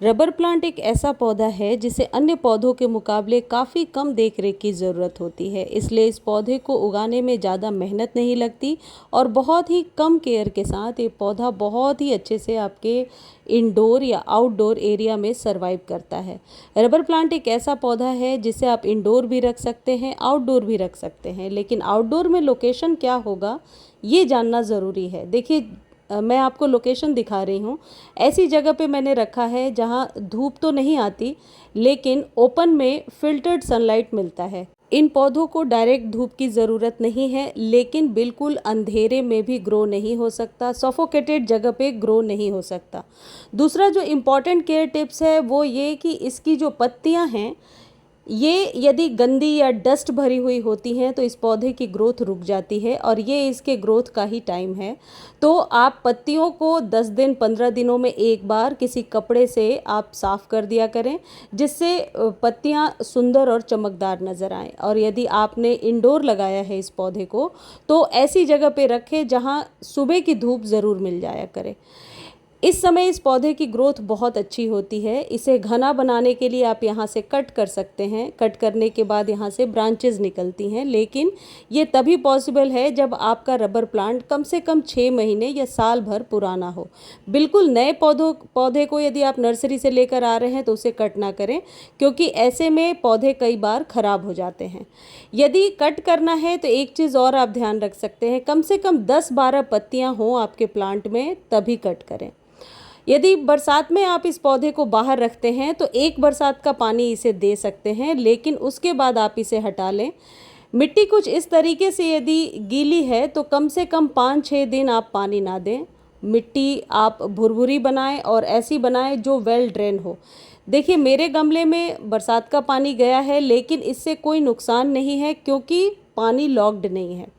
Rubber plant एक ऐसा पौधा है जिसे अन्य पौधों के मुकाबले काफ़ी कम देखरेख की ज़रूरत होती है, इसलिए इस पौधे को उगाने में ज़्यादा मेहनत नहीं लगती और बहुत ही कम केयर के साथ ये पौधा बहुत ही अच्छे से आपके इंडोर या आउटडोर एरिया में सरवाइव करता है। रबर प्लांट एक ऐसा पौधा है जिसे आप इंडोर भी रख सकते हैं, आउटडोर भी रख सकते हैं, लेकिन आउटडोर में लोकेशन क्या होगा ये जानना ज़रूरी है। देखिए, मैं आपको लोकेशन दिखा रही हूँ। ऐसी जगह पे मैंने रखा है जहाँ धूप तो नहीं आती, लेकिन ओपन में फिल्टर्ड सनलाइट मिलता है। इन पौधों को डायरेक्ट धूप की ज़रूरत नहीं है, लेकिन बिल्कुल अंधेरे में भी ग्रो नहीं हो सकता, सफोकेटेड जगह पे ग्रो नहीं हो सकता। दूसरा जो इम्पॉर्टेंट केयर टिप्स है वो ये कि इसकी जो पत्तियाँ हैं ये यदि गंदी या डस्ट भरी हुई होती हैं तो इस पौधे की ग्रोथ रुक जाती है और ये इसके ग्रोथ का ही टाइम है। तो आप पत्तियों को 10 दिन 15 दिनों में एक बार किसी कपड़े से आप साफ़ कर दिया करें, जिससे पत्तियां सुंदर और चमकदार नज़र आएं। और यदि आपने इंडोर लगाया है इस पौधे को तो ऐसी जगह पे रखें जहां सुबह की धूप ज़रूर मिल जाया करे। इस समय इस पौधे की ग्रोथ बहुत अच्छी होती है। इसे घना बनाने के लिए आप यहाँ से कट कर सकते हैं। कट करने के बाद यहाँ से ब्रांचेस निकलती हैं, लेकिन ये तभी पॉसिबल है जब आपका रबर प्लांट कम से कम 6 महीने या साल भर पुराना हो। बिल्कुल नए पौधे को यदि आप नर्सरी से लेकर आ रहे हैं तो उसे कट ना करें, क्योंकि ऐसे में पौधे कई बार ख़राब हो जाते हैं। यदि कट करना है तो एक चीज़ और आप ध्यान रख सकते हैं, कम से कम 10-12 पत्तियाँ हों आपके प्लांट में तभी कट करें। यदि बरसात में आप इस पौधे को बाहर रखते हैं तो एक बरसात का पानी इसे दे सकते हैं, लेकिन उसके बाद आप इसे हटा लें। मिट्टी कुछ इस तरीके से यदि गीली है तो कम से कम 5-6 दिन आप पानी ना दें। मिट्टी आप भुरभुरी बनाएं और ऐसी बनाएं जो वेल ड्रेन हो। देखिए, मेरे गमले में बरसात का पानी गया है, लेकिन इससे कोई नुकसान नहीं है क्योंकि पानी लॉक्ड नहीं है।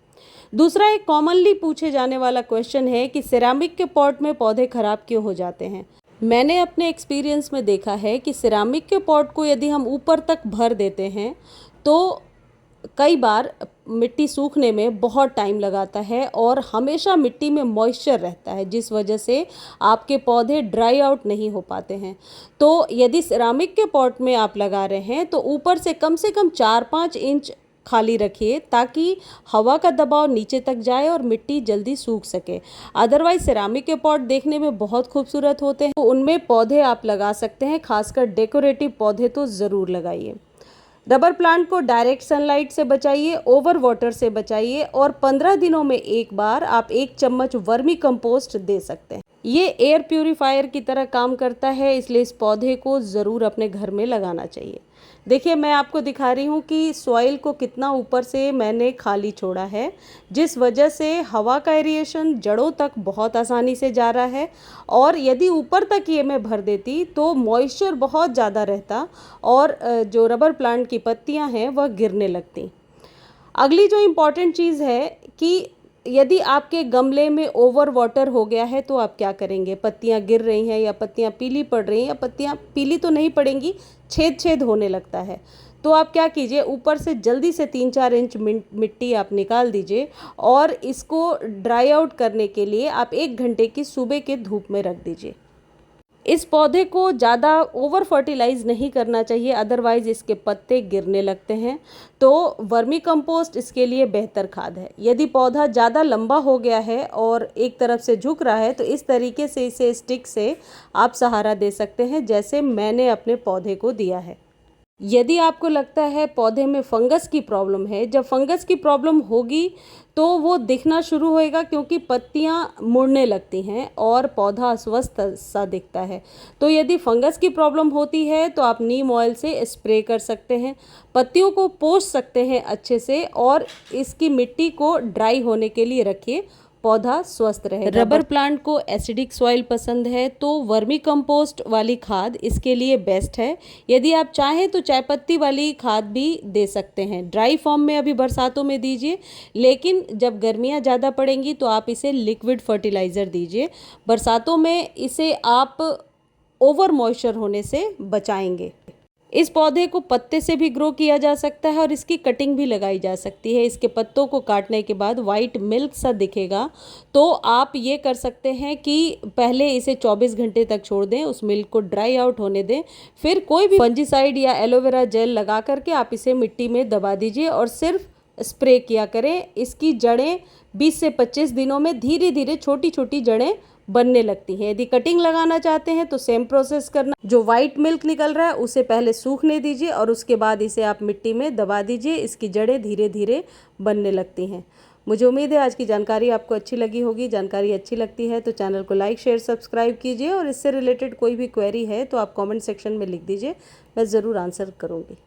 दूसरा, एक कॉमनली पूछे जाने वाला क्वेश्चन है कि सिरामिक के पॉट में पौधे खराब क्यों हो जाते हैं। मैंने अपने एक्सपीरियंस में देखा है कि सिरामिक के पॉट को यदि हम ऊपर तक भर देते हैं तो कई बार मिट्टी सूखने में बहुत टाइम लगाता है और हमेशा मिट्टी में मॉइस्चर रहता है, जिस वजह से आपके पौधे ड्राई आउट नहीं हो पाते हैं। तो यदि सिरामिक के पॉट में आप लगा रहे हैं तो ऊपर से कम 4-5 इंच खाली रखिए ताकि हवा का दबाव नीचे तक जाए और मिट्टी जल्दी सूख सके। अदरवाइज सिरामिक के पॉट देखने में बहुत खूबसूरत होते हैं, तो उनमें पौधे आप लगा सकते हैं। खासकर डेकोरेटिव पौधे तो ज़रूर लगाइए। रबर प्लांट को डायरेक्ट सनलाइट से बचाइए, ओवर वाटर से बचाइए और 15 दिनों में एक बार आप 1 चम्मच वर्मी कंपोस्ट दे सकते हैं। ये एयर प्यूरीफायर की तरह काम करता है, इसलिए इस पौधे को ज़रूर अपने घर में लगाना चाहिए। देखिए, मैं आपको दिखा रही हूँ कि सॉइल को कितना ऊपर से मैंने खाली छोड़ा है, जिस वजह से हवा का एरिएशन जड़ों तक बहुत आसानी से जा रहा है। और यदि ऊपर तक ये मैं भर देती तो मॉइस्चर बहुत ज़्यादा रहता और जो रबर प्लांट की पत्तियाँ हैं वह गिरने लगती। अगली जो इम्पॉर्टेंट चीज़ है कि यदि आपके गमले में ओवर वाटर हो गया है तो आप क्या करेंगे। पत्तियां गिर रही हैं या पत्तियां पीली पड़ रही हैं, या पत्तियां पीली तो नहीं पड़ेंगी, छेद होने लगता है, तो आप क्या कीजिए, ऊपर से जल्दी से 3-4 इंच मिट्टी आप निकाल दीजिए और इसको ड्राई आउट करने के लिए आप 1 घंटे की सुबह के धूप में रख दीजिए। इस पौधे को ज़्यादा ओवर फर्टिलाइज नहीं करना चाहिए, अदरवाइज़ इसके पत्ते गिरने लगते हैं। तो वर्मी कंपोस्ट इसके लिए बेहतर खाद है। यदि पौधा ज़्यादा लंबा हो गया है और एक तरफ से झुक रहा है तो इस तरीके से इसे स्टिक से आप सहारा दे सकते हैं, जैसे मैंने अपने पौधे को दिया है। यदि आपको लगता है पौधे में फंगस की प्रॉब्लम है, जब फंगस की प्रॉब्लम होगी तो वो दिखना शुरू होएगा, क्योंकि पत्तियां मुड़ने लगती हैं और पौधा अस्वस्थ सा दिखता है। तो यदि फंगस की प्रॉब्लम होती है तो आप नीम ऑयल से स्प्रे कर सकते हैं, पत्तियों को पोंछ सकते हैं अच्छे से और इसकी मिट्टी को ड्राई होने के लिए रखिए, पौधा स्वस्थ रहेगा। रबर प्लांट को एसिडिक सॉइल पसंद है तो वर्मी कंपोस्ट वाली खाद इसके लिए बेस्ट है। यदि आप चाहें तो चायपत्ती वाली खाद भी दे सकते हैं। ड्राई फॉर्म में अभी बरसातों में दीजिए, लेकिन जब गर्मियां ज़्यादा पड़ेंगी तो आप इसे लिक्विड फर्टिलाइज़र दीजिए। बरसातों में इसे आप ओवर मॉइस्चर होने से बचाएंगे। इस पौधे को पत्ते से भी ग्रो किया जा सकता है और इसकी कटिंग भी लगाई जा सकती है। इसके पत्तों को काटने के बाद वाइट मिल्क सा दिखेगा, तो आप ये कर सकते हैं कि पहले इसे 24 घंटे तक छोड़ दें, उस मिल्क को ड्राई आउट होने दें। फिर कोई भी फंजीसाइड या एलोवेरा जेल लगा करके आप इसे मिट्टी में दबा दीजिए और सिर्फ स्प्रे किया करें। इसकी जड़ें 20 से 25 दिनों में धीरे धीरे छोटी छोटी जड़ें बनने लगती हैं। यदि कटिंग लगाना चाहते हैं तो सेम प्रोसेस करना, जो वाइट मिल्क निकल रहा है उसे पहले सूखने दीजिए और उसके बाद इसे आप मिट्टी में दबा दीजिए। इसकी जड़ें धीरे धीरे बनने लगती हैं। मुझे उम्मीद है आज की जानकारी आपको अच्छी लगी होगी। जानकारी अच्छी लगती है तो चैनल को लाइक शेयर सब्सक्राइब कीजिए और इससे रिलेटेड कोई भी क्वेरी है तो आप कमेंट सेक्शन में लिख दीजिए, मैं ज़रूर आंसर करूँगी।